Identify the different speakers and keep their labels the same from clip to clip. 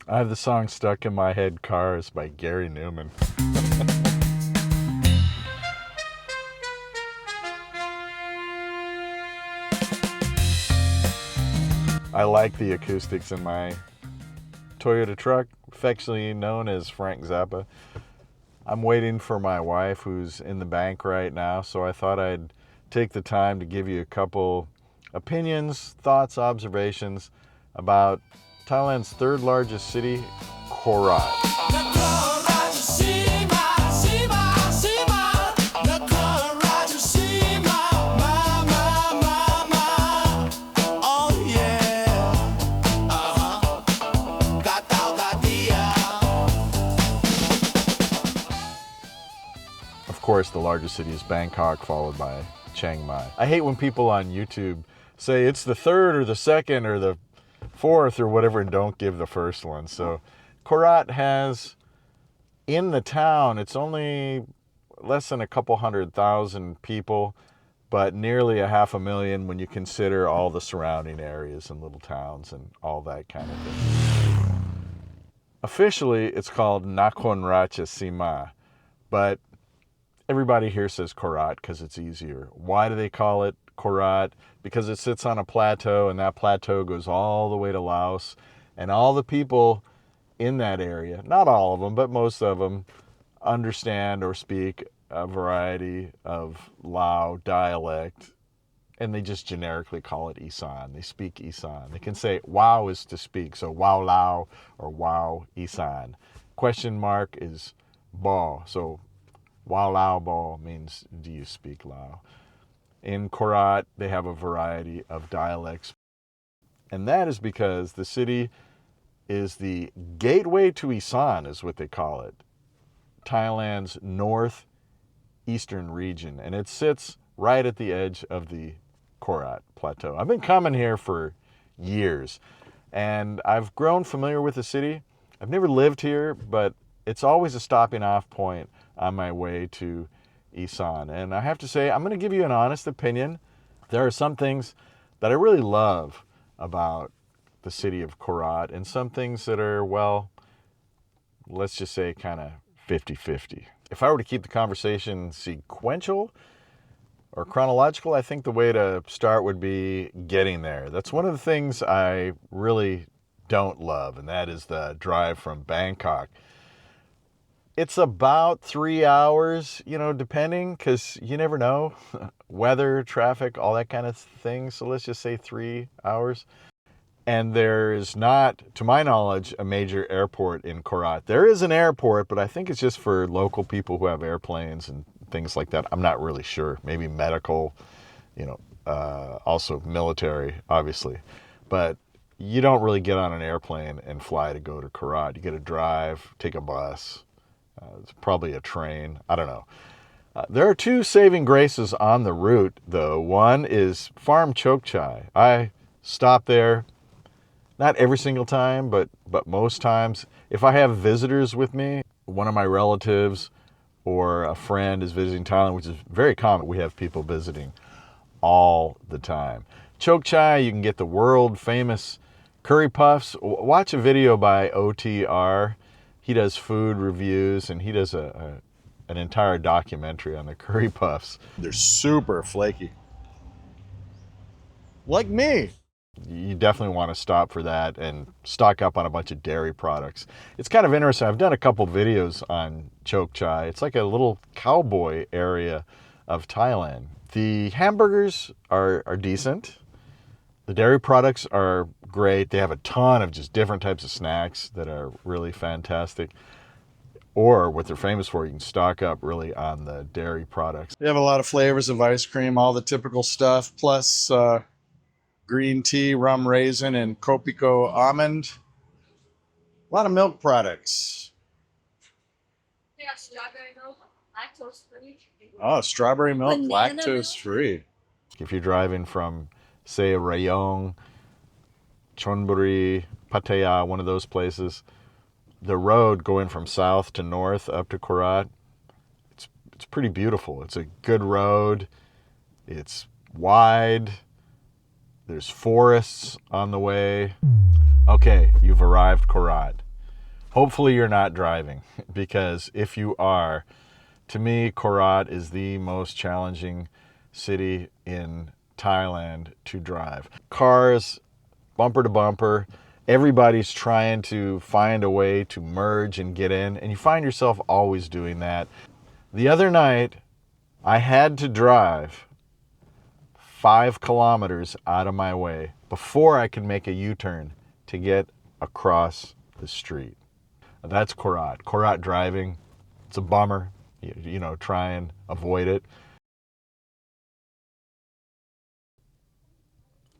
Speaker 1: I have the song stuck in my head, Cars by Gary Newman. I like the acoustics in my Toyota truck, affectionately known as Frank Zappa. I'm waiting for my wife who's in the bank right now, so I thought I'd take the time to give you a couple opinions, thoughts, observations about Thailand's third largest city, Khorat.
Speaker 2: Nakhon Ratchasima, Sima, Sima. Nakhon Ratchasima, ma, ma, ma, ma. Oh yeah. Gatao, gatia.
Speaker 1: Of course, the largest city is Bangkok, followed by Chiang Mai. I hate when people on YouTube say it's the third or the second or the fourth or whatever and don't give the first one. So Khorat has, in the town, it's only less than a couple 100,000 people, but nearly 500,000 when you consider all the surrounding areas and little towns and all that kind of thing. Officially, it's called Nakhon Ratchasima, but everybody here says Khorat because it's easier. Why do they call it Khorat? Because it sits on a plateau, and that plateau goes all the way to Laos, and all the people in that area, not all of them, but most of them, understand or speak a variety of Lao dialect, and they just generically call it Isan. They speak Isan. They can say wow is to speak, so wow Lao or wow Isan. Question mark is ba, so wow Lao ba means do you speak Lao? In Khorat, they have a variety of dialects, and that is because the city is the gateway to Isan, is what they call it, Thailand's northeastern region, and it sits right at the edge of the Khorat Plateau. I've been coming here for years, and I've grown familiar with the city. I've never lived here, but it's always a stopping off point on my way to Isan. And I have to say, I'm going to give you an honest opinion. There are some things that I really love about the city of Khorat, and some things that are, well, let's just say kind of 50-50. If I were to keep the conversation sequential or chronological, I think the way to start would be getting there. That's one of the things I really don't love, and that is the drive from Bangkok. It's about 3 hours, depending, because you never know. Weather, traffic, all that kind of thing. So let's just say 3 hours. And there is not, to my knowledge, a major airport in Khorat. There is an airport, but I think it's just for local people who have airplanes and things like that. I'm not really sure. Maybe medical, also military, obviously. But you don't really get on an airplane and fly to go to Khorat. You get to drive, take a bus. It's probably a train. I don't know. There are two saving graces on the route, though. One is Farm Chok Chai. I stop there, not every single time, but most times. If I have visitors with me, one of my relatives or a friend is visiting Thailand, which is very common. We have people visiting all the time. Chok Chai, you can get the world famous curry puffs. Watch a video by OTR. He does food reviews, and he does an entire documentary on the curry puffs. They're super flaky. Like me. You definitely want to stop for that and stock up on a bunch of dairy products. It's kind of interesting. I've done a couple videos on Chok Chai. It's like a little cowboy area of Thailand. The hamburgers are decent. The dairy products are great. They have a ton of just different types of snacks that are really fantastic. Or what they're famous for, you can stock up really on the dairy products. They have a lot of flavors of ice cream, all the typical stuff, plus green tea, rum raisin, and Kopiko almond. A lot of milk products.
Speaker 3: They got strawberry milk, lactose free.
Speaker 1: Oh, strawberry milk,
Speaker 3: Banana
Speaker 1: lactose free. If you're driving from, say, Rayong, Chonburi, Pattaya, one of those places, the road going from south to north up to Khorat, it's pretty beautiful. It's a good road. It's wide. There's forests on the way. Okay, you've arrived Khorat. Hopefully you're not driving, because if you are, to me, Khorat is the most challenging city in Thailand to drive. Cars, bumper to bumper, everybody's trying to find a way to merge and get in, and you find yourself always doing that. The other night, I had to drive 5 kilometers out of my way before I could make a U-turn to get across the street. That's Khorat. Khorat driving, it's a bummer. You know, try and avoid it.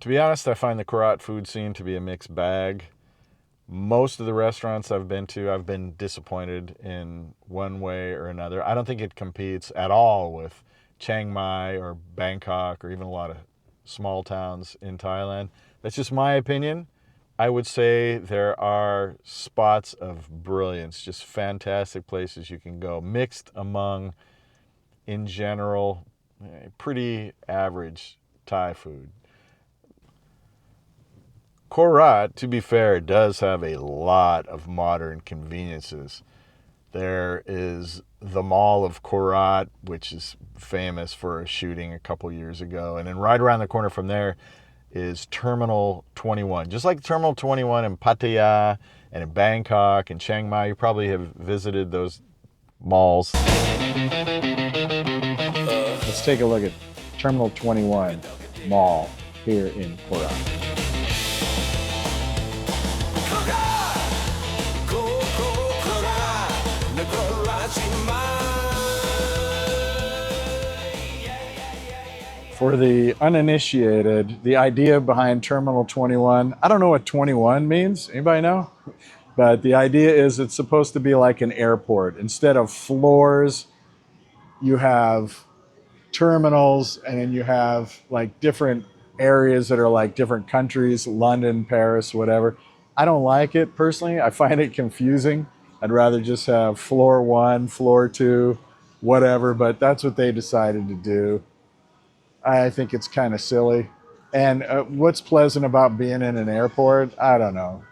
Speaker 1: To be honest, I find the Khorat food scene to be a mixed bag. Most of the restaurants I've been to, I've been disappointed in one way or another. I don't think it competes at all with Chiang Mai or Bangkok or even a lot of small towns in Thailand. That's just my opinion. I would say there are spots of brilliance, just fantastic places you can go, mixed among, in general, pretty average Thai food. Khorat, to be fair, does have a lot of modern conveniences. There is the Mall of Khorat, which is famous for a shooting a couple years ago. And then right around the corner from there is Terminal 21. Just like Terminal 21 in Pattaya and in Bangkok and Chiang Mai, you probably have visited those malls.
Speaker 4: Let's take a look at Terminal 21 Mall here in Khorat. For the uninitiated, the idea behind Terminal 21, I don't know what 21 means. Anybody know? But the idea is it's supposed to be like an airport. Instead of floors, you have terminals, and then you have like different areas that are like different countries, London, Paris, whatever. I don't like it personally. I find it confusing. I'd rather just have floor 1, floor 2, whatever, but that's what they decided to do. I think it's kind of silly. And what's pleasant about being in an airport? I don't know.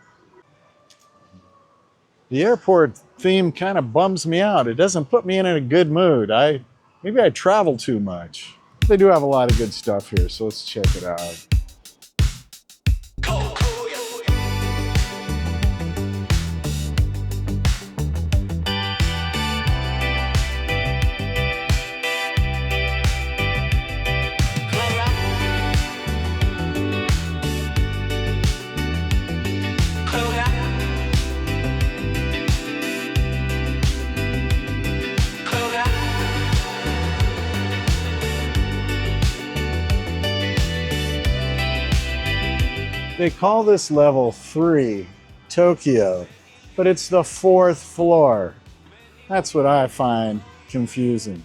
Speaker 4: The airport theme kind of bums me out. It doesn't put me in a good mood. Maybe I travel too much. They do have a lot of good stuff here, so let's check it out. They call this level 3 Tokyo, but it's the 4th floor. That's what I find confusing.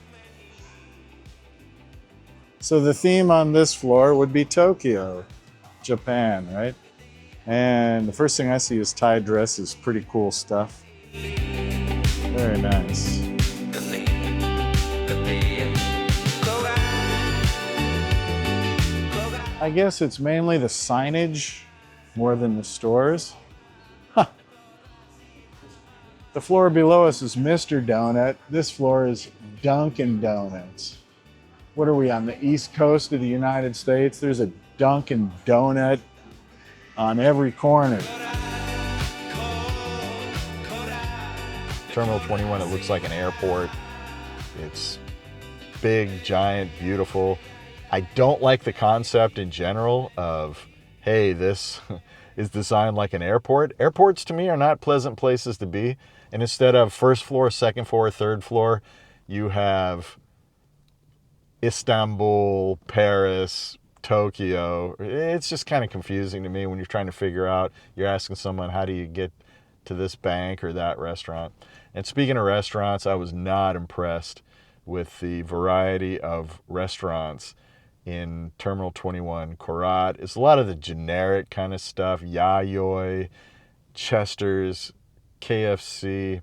Speaker 4: So the theme on this floor would be Tokyo, Japan, right? And the first thing I see is Thai dresses, pretty cool stuff. Very nice. I guess it's mainly the signage more than the stores. Huh. The floor below us is Mr. Donut. This floor is Dunkin' Donuts. What are we, on the east coast of the United States? There's a Dunkin' Donut on every corner.
Speaker 1: Terminal 21, it looks like an airport. It's big, giant, beautiful. I don't like the concept in general of, hey, this is designed like an airport. Airports to me are not pleasant places to be. And instead of first floor, second floor, third floor, you have Istanbul, Paris, Tokyo. It's just kind of confusing to me when you're trying to figure out, you're asking someone, how do you get to this bank or that restaurant? And speaking of restaurants, I was not impressed with the variety of restaurants in Terminal 21 Khorat. It's a lot of the generic kind of stuff, Yayoi, Chester's, KFC.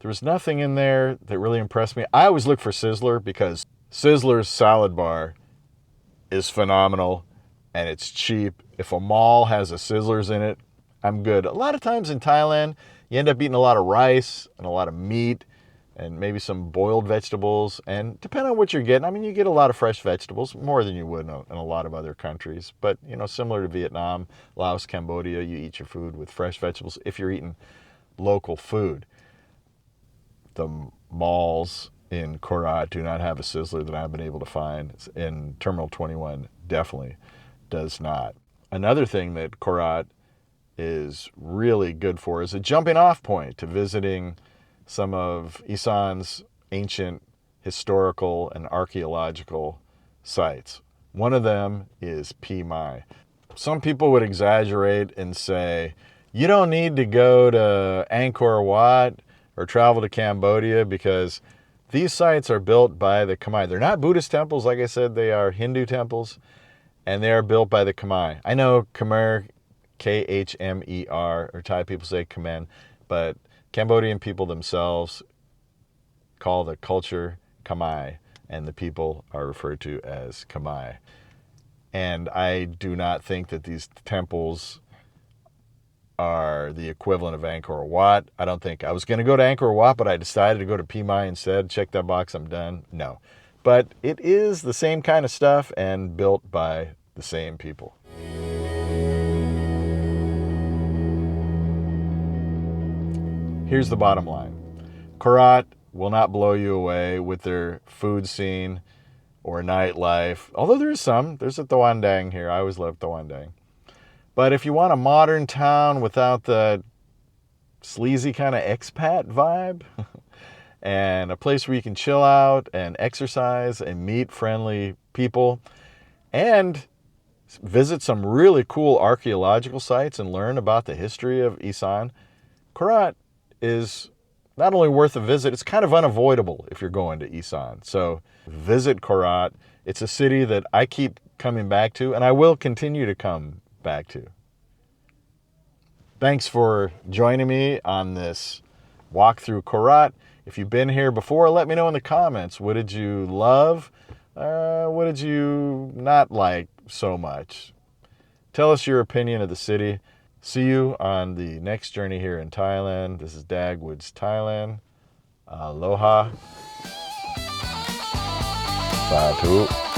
Speaker 1: There was nothing in there that really impressed me. I always look for Sizzler because Sizzler's salad bar is phenomenal and it's cheap. If a mall has a Sizzler's in it, I'm good. A lot of times in Thailand, you end up eating a lot of rice and a lot of meat and maybe some boiled vegetables. And depending on what you're getting, I mean, you get a lot of fresh vegetables, more than you would in a lot of other countries. But, you know, similar to Vietnam, Laos, Cambodia, you eat your food with fresh vegetables if you're eating local food. The malls in Khorat do not have a sizzler that I've been able to find. In Terminal 21, definitely does not. Another thing that Khorat is really good for is a jumping off point to visiting some of Isan's ancient historical and archaeological sites. One of them is Pi Mai. Some people would exaggerate and say, you don't need to go to Angkor Wat or travel to Cambodia because these sites are built by the Khmer. They're not Buddhist temples, like I said, they are Hindu temples, and they are built by the Khmer. I know Khmer, Khmer, or Thai people say Khmer, but Cambodian people themselves call the culture Khmer, and the people are referred to as Khmer. And I do not think that these temples are the equivalent of Angkor Wat. I don't think I was going to go to Angkor Wat, but I decided to go to Pi Mai instead. Check that box, I'm done. No. But it is the same kind of stuff and built by the same people. Here's the bottom line. Khorat will not blow you away with their food scene or nightlife. Although there is some. There's a Tawandang here. I always love Tawandang. But if you want a modern town without the sleazy kind of expat vibe and a place where you can chill out and exercise and meet friendly people and visit some really cool archaeological sites and learn about the history of Isan, Khorat is not only worth a visit, it's kind of unavoidable if you're going to Isan. So visit Khorat. It's a city that I keep coming back to, and I will continue to come back to. Thanks for joining me on this walk through Khorat. If you've been here before, let me know in the comments. What did you love? What did you not like so much? Tell us your opinion of the city. See you on the next journey here in Thailand. This is Dagwood's Thailand. Aloha. Satu.